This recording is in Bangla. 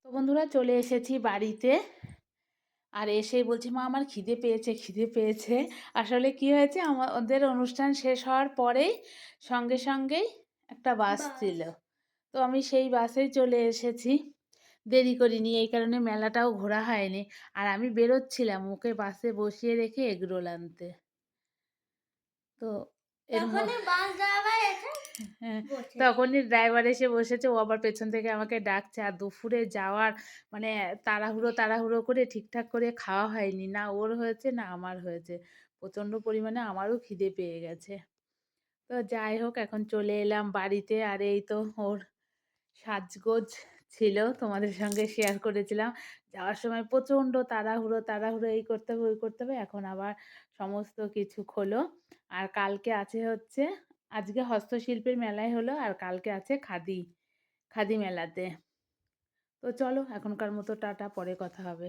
তো বন্ধুরা চলে এসেছি বাড়িতে। আর এসেই বলছি, মা আমার খিদে পেয়েছে, খিদে পেয়েছে। আসলে কি হয়েছে, আমাদের অনুষ্ঠান শেষ হওয়ার পরেই সঙ্গেই একটা বাস ছিল। তো আমি সেই বাসেই চলে এসেছি। দেরি করিনি, এই কারণে মেলাটাও ঘোরা হয়নি। আর আমি বেরোচ্ছিলাম ওকে বাসে বসিয়ে রেখে এগরোল আনতে। তো এর তখনই বাস ড্রাইভার এসে হ্যাঁ, বসেছে। তখনই ড্রাইভার এসে বসেছে। ও আবার পেছন থেকে আমাকে ডাকছে। আর দুপুরে যাওয়ার মানে তাড়াহুড়ো করে ঠিকঠাক করে খাওয়া হয়নি। না ওর হয়েছে না আমার হয়েছে। প্রচণ্ড পরিমাণে আমারও খিদে পেয়ে গেছে। তো যাই হোক এখন চলে এলাম বাড়িতে। আর এই তো ওর সাজগোজ ছিল, তোমাদের সঙ্গে শেয়ার করেছিলাম। যাওয়ার সময় প্রচণ্ড তাড়াহুড়ো এই করতে হবে, ওই করতে হবে। এখন আবার সমস্ত কিছু খোলো। আর কালকে আছে হচ্ছে, আজকে হস্তশিল্পের মেলায় হলো আর কালকে আছে খাদি মেলাতে। তো চলো এখনকার মতো টাটা, পরে কথা হবে।